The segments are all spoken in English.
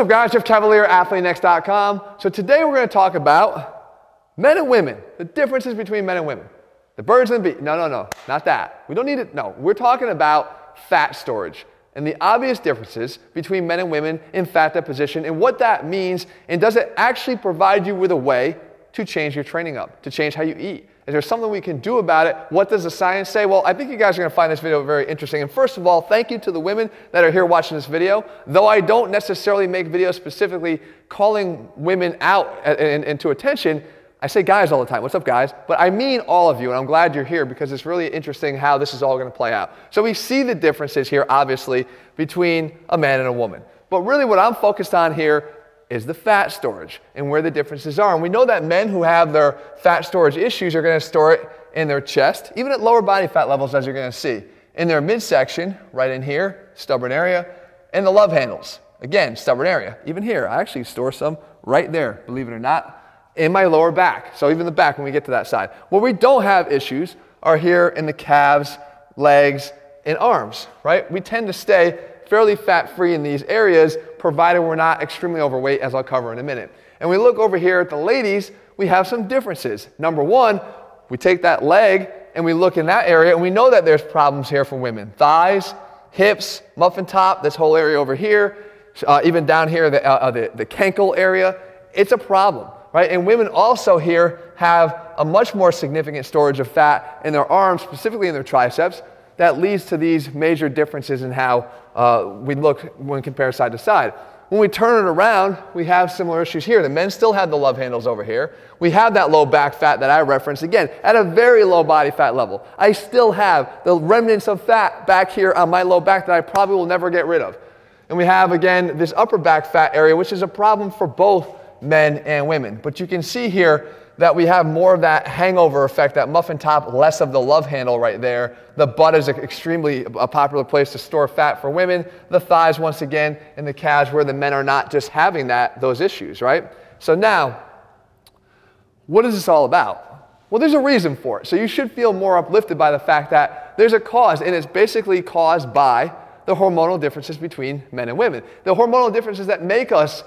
What's up, guys? Jeff Cavalier, ATHLEAN-X.com. So today we're going to talk about men and women, the differences between men and women. The birds and the bees. No, not that. We don't need it. No, we're talking about fat storage and the obvious differences between men and women in fat deposition and what that means, and does it actually provide you with a way to change your training up, to change how you eat? Is there something we can do about it? What does the science say? Well, I think you guys are going to find this video very interesting. And first of all, thank you to the women that are here watching this video. Though I don't necessarily make videos specifically calling women out and to attention, I say guys all the time. What's up, guys? But I mean all of you, and I'm glad you're here because it's really interesting how this is all going to play out. So we see the differences here, obviously, between a man and a woman. But really what I'm focused on here is the fat storage and where the differences are. And we know that men who have their fat storage issues are going to store it in their chest, even at lower body fat levels, as you're going to see. In their midsection, right in here, stubborn area, and the love handles. Again, stubborn area. Even here, I actually store some right there, believe it or not, in my lower back. So even the back when we get to that side. Where we don't have issues are here in the calves, legs, and arms, right? We tend to stay fairly fat-free in these areas, provided we're not extremely overweight, as I'll cover in a minute. And we look over here at the ladies, we have some differences. Number one, we take that leg and we look in that area, and we know that there's problems here for women. Thighs, hips, muffin top, this whole area over here, even down here, the cankle area, it's a problem, right? And women also here have a much more significant storage of fat in their arms, specifically in their triceps, that leads to these major differences in how we look when compared side to side. When we turn it around, we have similar issues here. The men still have the love handles over here. We have that low back fat that I referenced, again, at a very low body fat level. I still have the remnants of fat back here on my low back that I probably will never get rid of. And we have, again, this upper back fat area, which is a problem for both men and women. But you can see here that we have more of that hangover effect, that muffin top, less of the love handle right there. The butt is extremely a popular place to store fat for women. The thighs, once again, and the calves, where the men are not just having those issues, right? So now, what is this all about? Well, there's a reason for it. So you should feel more uplifted by the fact that there's a cause, and it's basically caused by the hormonal differences between men and women. The hormonal differences that make us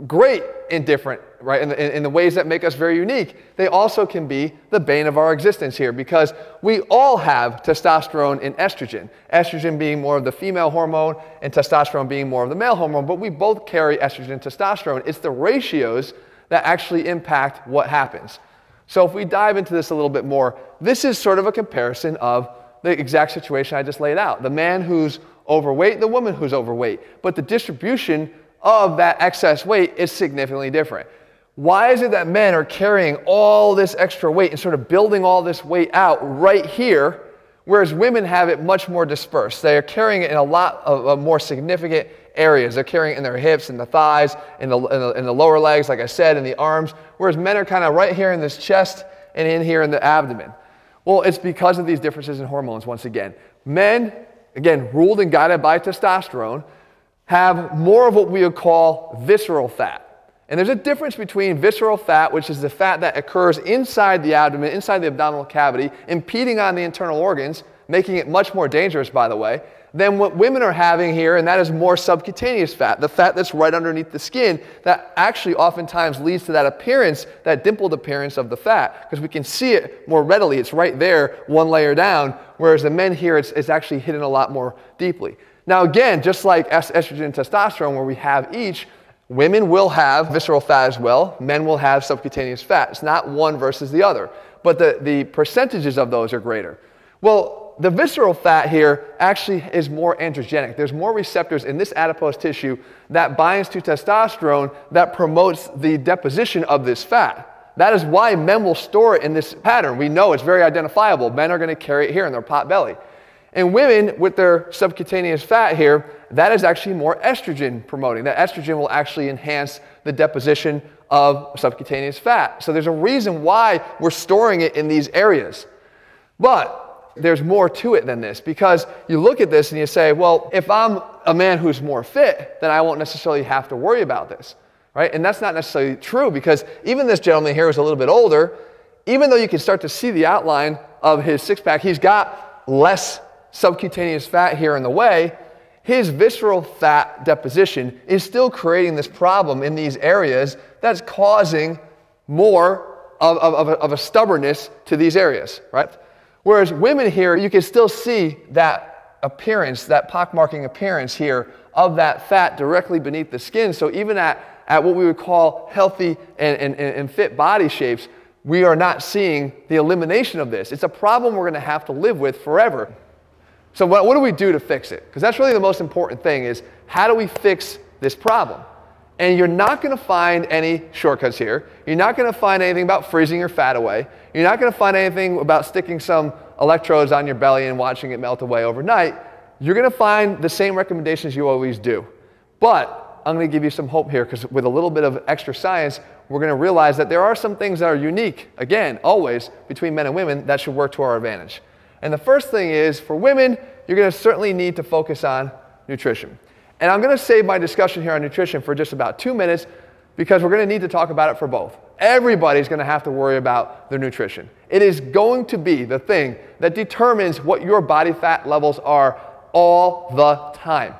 great and different, right, in the ways that make us very unique. They also can be the bane of our existence here, because we all have testosterone and estrogen. Estrogen being more of the female hormone and testosterone being more of the male hormone, but we both carry estrogen and testosterone. It's the ratios that actually impact what happens. So if we dive into this a little bit more, this is sort of a comparison of the exact situation I just laid out. The man who's overweight, the woman who's overweight, but the distribution of that excess weight is significantly different. Why is it that men are carrying all this extra weight and sort of building all this weight out right here, whereas women have it much more dispersed? They are carrying it in a lot of more significant areas. They're carrying it in their hips, in the thighs, in the lower legs, like I said, in the arms, whereas men are kind of right here in this chest and in here in the abdomen. Well, it's because of these differences in hormones, once again. Men, again, ruled and guided by testosterone, have more of what we would call visceral fat. And there's a difference between visceral fat, which is the fat that occurs inside the abdomen, inside the abdominal cavity, impeding on the internal organs, making it much more dangerous, by the way, than what women are having here, and that is more subcutaneous fat, the fat that's right underneath the skin that actually oftentimes leads to that appearance, that dimpled appearance of the fat, because we can see it more readily. It's right there, one layer down, whereas the men here, it's actually hidden a lot more deeply. Now again, just like estrogen and testosterone, where we have each, women will have visceral fat as well. Men will have subcutaneous fat. It's not one versus the other, but the percentages of those are greater. Well, the visceral fat here actually is more androgenic. There's more receptors in this adipose tissue that binds to testosterone that promotes the deposition of this fat. That is why men will store it in this pattern. We know it's very identifiable. Men are going to carry it here in their pot belly. And women, with their subcutaneous fat here, that is actually more estrogen promoting. That estrogen will actually enhance the deposition of subcutaneous fat. So there's a reason why we're storing it in these areas. But there's more to it than this, because you look at this and you say, well, if I'm a man who's more fit, then I won't necessarily have to worry about this, right? And that's not necessarily true, because even this gentleman here who's a little bit older, even though you can start to see the outline of his six-pack, he's got less subcutaneous fat here in the way. his visceral fat deposition is still creating this problem in these areas that's causing more of a stubbornness to these areas, right? Whereas women here, you can still see that appearance, that pockmarking appearance here of that fat directly beneath the skin. So even at what we would call healthy and fit body shapes, we are not seeing the elimination of this. It's a problem we're going to have to live with forever. So what do we do to fix it? Because that's really the most important thing, is how do we fix this problem? And you're not going to find any shortcuts here. You're not going to find anything about freezing your fat away. You're not going to find anything about sticking some electrodes on your belly and watching it melt away overnight. You're going to find the same recommendations you always do. But I'm going to give you some hope here, because with a little bit of extra science, we're going to realize that there are some things that are unique, again, always, between men and women that should work to our advantage. And the first thing is, for women, you're going to certainly need to focus on nutrition. And I'm going to save my discussion here on nutrition for just about 2 minutes, because we're going to need to talk about it for both. Everybody's going to have to worry about their nutrition. It is going to be the thing that determines what your body fat levels are all the time.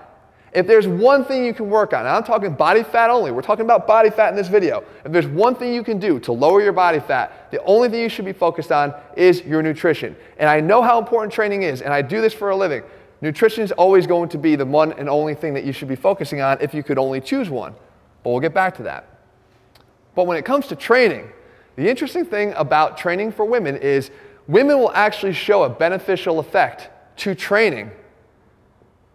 If there's one thing you can work on, and I'm talking body fat only, we're talking about body fat in this video. If there's one thing you can do to lower your body fat, the only thing you should be focused on is your nutrition. And I know how important training is, and I do this for a living. Nutrition is always going to be the one and only thing that you should be focusing on if you could only choose one. But we'll get back to that. But when it comes to training, the interesting thing about training for women is women will actually show a beneficial effect to training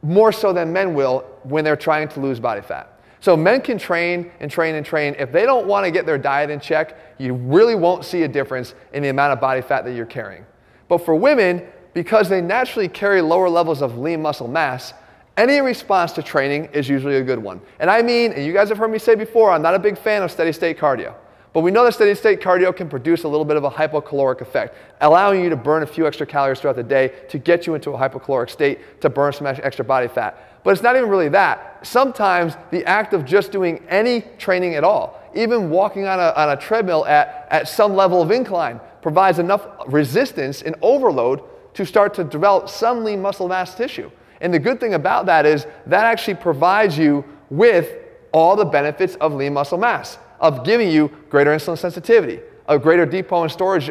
more so than men will when they're trying to lose body fat. So men can train and train and train. If they don't want to get their diet in check, you really won't see a difference in the amount of body fat that you're carrying. But for women, because they naturally carry lower levels of lean muscle mass, any response to training is usually a good one. And I mean, and you guys have heard me say before, I'm not a big fan of steady state cardio. But we know that steady state cardio can produce a little bit of a hypocaloric effect, allowing you to burn a few extra calories throughout the day to get you into a hypocaloric state to burn some extra body fat. But it's not even really that. Sometimes the act of just doing any training at all, even walking on a treadmill at some level of incline, provides enough resistance and overload to start to develop some lean muscle mass tissue. And the good thing about that is that actually provides you with all the benefits of lean muscle mass, of giving you greater insulin sensitivity, a greater depot and storage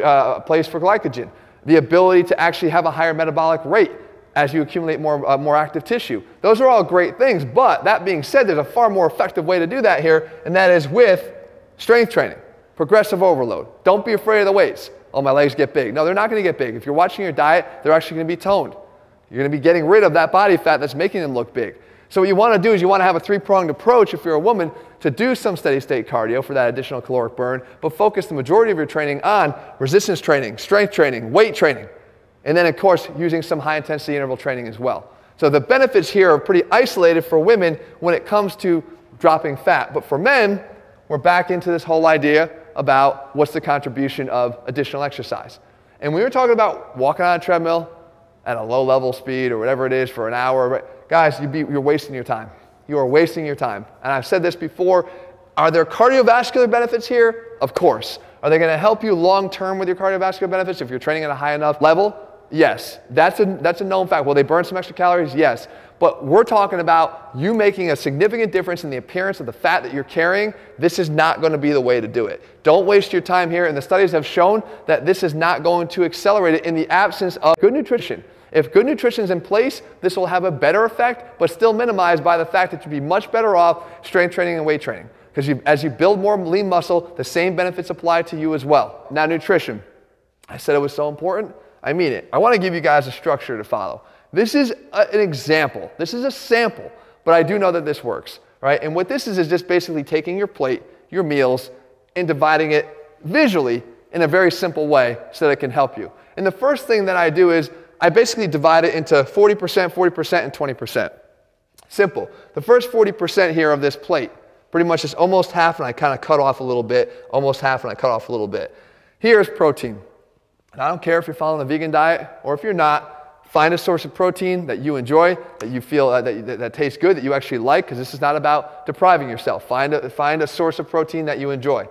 place for glycogen, the ability to actually have a higher metabolic rate as you accumulate more active tissue. Those are all great things, but that being said, there's a far more effective way to do that here, and that is with strength training, progressive overload. Don't be afraid of the weights. Oh, my legs get big. No, they're not going to get big. If you're watching your diet, they're actually going to be toned. You're going to be getting rid of that body fat that's making them look big. So what you want to do is you want to have a three-pronged approach if you're a woman to do some steady state cardio for that additional caloric burn, but focus the majority of your training on resistance training, strength training, weight training, and then of course using some high intensity interval training as well. So the benefits here are pretty isolated for women when it comes to dropping fat. But for men, we're back into this whole idea about what's the contribution of additional exercise. And we were talking about walking on a treadmill at a low level speed or whatever it is for an hour. Guys, you're wasting your time. You are wasting your time. And I've said this before, are there cardiovascular benefits here? Of course. Are they going to help you long term with your cardiovascular benefits if you're training at a high enough level? Yes. That's a known fact. Will they burn some extra calories? Yes. But we're talking about you making a significant difference in the appearance of the fat that you're carrying. This is not going to be the way to do it. Don't waste your time here. And the studies have shown that this is not going to accelerate it in the absence of good nutrition. If good nutrition is in place, this will have a better effect, but still minimized by the fact that you'd be much better off strength training and weight training. Because as you build more lean muscle, the same benefits apply to you as well. Now, nutrition. I said it was so important. I mean it. I want to give you guys a structure to follow. This is an example. This is a sample, but I do know that this works, right? And what this is just basically taking your plate, your meals, and dividing it visually in a very simple way so that it can help you. And the first thing that I do is I basically divide it into 40%, 40%, and 20%. Simple. The first 40% here of this plate, pretty much is almost half, and I kind of cut off a little bit, almost half, and I cut off a little bit. Here's protein. And I don't care if you're following the vegan diet or if you're not. Find a source of protein that you enjoy, that you feel that tastes good, that you actually like, because this is not about depriving yourself. Find a source of protein that you enjoy.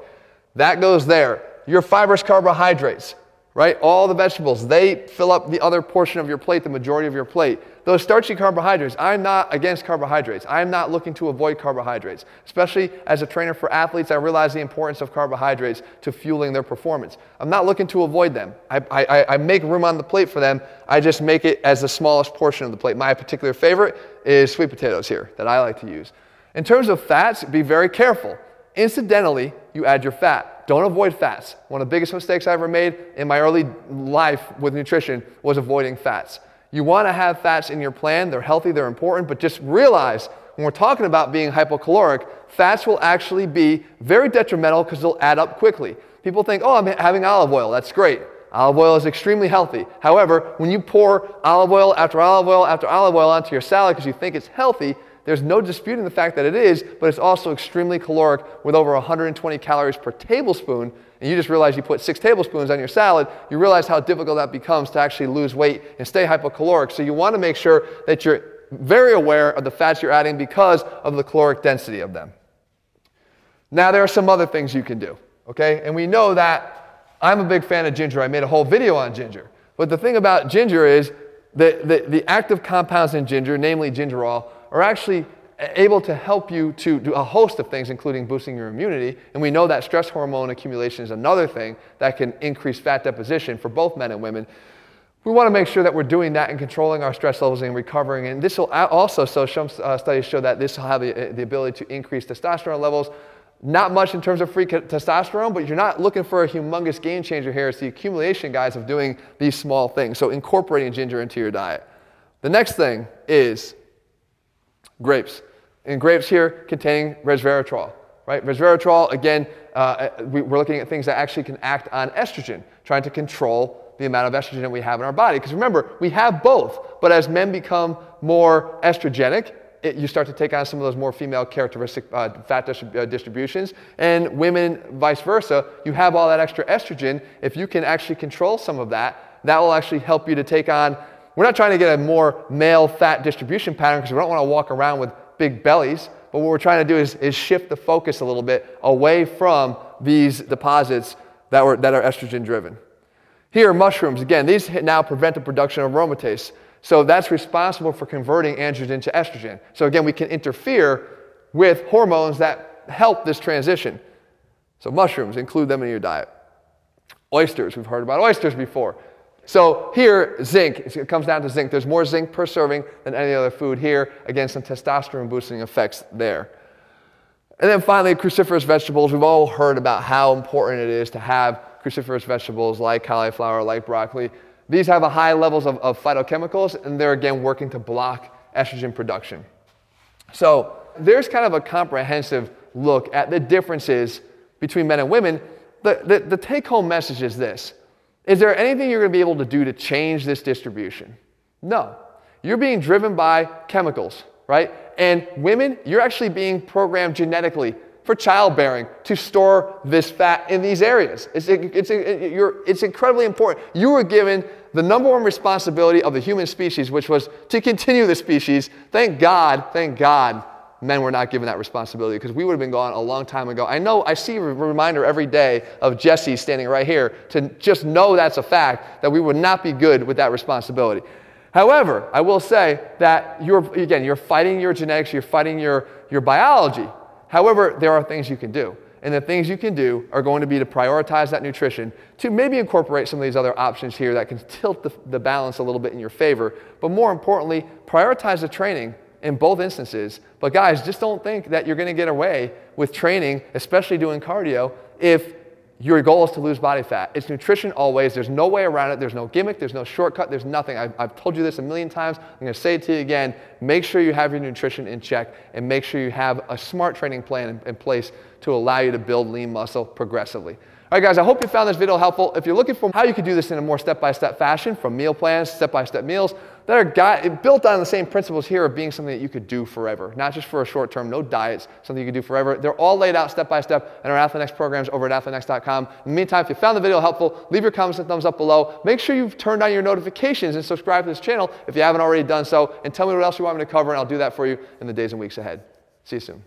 That goes there. Your fibrous carbohydrates. right? All the vegetables, they fill up the other portion of your plate, the majority of your plate. Those starchy carbohydrates, I'm not against carbohydrates. I'm not looking to avoid carbohydrates. Especially as a trainer for athletes, I realize the importance of carbohydrates to fueling their performance. I'm not looking to avoid them. I make room on the plate for them. I just make it as the smallest portion of the plate. My particular favorite is sweet potatoes here that I like to use. In terms of fats, be very careful. Incidentally, you add your fat. Don't avoid fats. One of the biggest mistakes I ever made in my early life with nutrition was avoiding fats. You want to have fats in your plan. They're healthy, they're important, but just realize when we're talking about being hypocaloric, fats will actually be very detrimental because they'll add up quickly. People think, oh, I'm having olive oil. That's great. Olive oil is extremely healthy. However, when you pour olive oil after olive oil after olive oil onto your salad because you think it's healthy, there's no disputing the fact that it is, but it's also extremely caloric with over 120 calories per tablespoon. And you just realize you put 6 tablespoons on your salad, you realize how difficult that becomes to actually lose weight and stay hypocaloric. So you want to make sure that you're very aware of the fats you're adding because of the caloric density of them. Now there are some other things you can do, okay? And we know that I'm a big fan of ginger. I made a whole video on ginger. But the thing about ginger is the active compounds in ginger, namely gingerol, are actually able to help you to do a host of things, including boosting your immunity. And we know that stress hormone accumulation is another thing that can increase fat deposition for both men and women. We want to make sure that we're doing that and controlling our stress levels and recovering. And this will also, so some studies show that this will have the ability to increase testosterone levels. Not much in terms of free testosterone, but you're not looking for a humongous game changer here. It's the accumulation, guys, of doing these small things. So incorporating ginger into your diet. The next thing is grapes. And grapes here containing resveratrol, right? Resveratrol, again, we're looking at things that actually can act on estrogen, trying to control the amount of estrogen that we have in our body. Because remember, we have both, but as men become more estrogenic, you start to take on some of those more female characteristic fat distributions, and women vice versa. You have all that extra estrogen. If you can actually control some of that, that will actually help you to take on. We're not trying to get a more male fat distribution pattern because we don't want to walk around with big bellies, but what we're trying to do is shift the focus a little bit away from these deposits that are estrogen driven. Here, mushrooms, again, these now prevent the production of aromatase. So that's responsible for converting androgen to estrogen. So again, we can interfere with hormones that help this transition. So mushrooms, include them in your diet. Oysters, we've heard about oysters before. So here, zinc, it comes down to zinc. There's more zinc per serving than any other food here. Again, some testosterone boosting effects there. And then finally, cruciferous vegetables. We've all heard about how important it is to have cruciferous vegetables like cauliflower, like broccoli. These have a high levels of phytochemicals, and they're again working to block estrogen production. So there's kind of a comprehensive look at the differences between men and women. The take-home message is this. Is there anything you're going to be able to do to change this distribution? No. You're being driven by chemicals, right? And women, you're actually being programmed genetically for childbearing to store this fat in these areas. It's incredibly important. You were given the #1 responsibility of the human species, which was to continue the species. Thank God, men were not given that responsibility because we would have been gone a long time ago. I see a reminder every day of Jesse standing right here to just know that's a fact, that we would not be good with that responsibility. However, I will say that you're fighting your genetics, you're fighting your biology. However, there are things you can do. And the things you can do are going to be to prioritize that nutrition, to maybe incorporate some of these other options here that can tilt the balance a little bit in your favor. But more importantly, prioritize the training in both instances. But guys, just don't think that you're going to get away with training, especially doing cardio, if your goal is to lose body fat. It's nutrition always. There's no way around it. There's no gimmick. There's no shortcut. There's nothing. I've told you this a million times. I'm going to say it to you again. Make sure you have your nutrition in check and make sure you have a smart training plan in place to allow you to build lean muscle progressively. All right, guys, I hope you found this video helpful. If you're looking for how you can do this in a more step-by-step fashion, from meal plans, step-by-step meals, that are built on the same principles here of being something that you could do forever, not just for a short term, no diets, something you can do forever. They're all laid out step-by-step in our ATHLEAN-X programs over at ATHLEAN-X.com. In the meantime, if you found the video helpful, leave your comments and thumbs up below. Make sure you've turned on your notifications and subscribe to this channel if you haven't already done so, and tell me what else you want me to cover, and I'll do that for you in the days and weeks ahead. See you soon.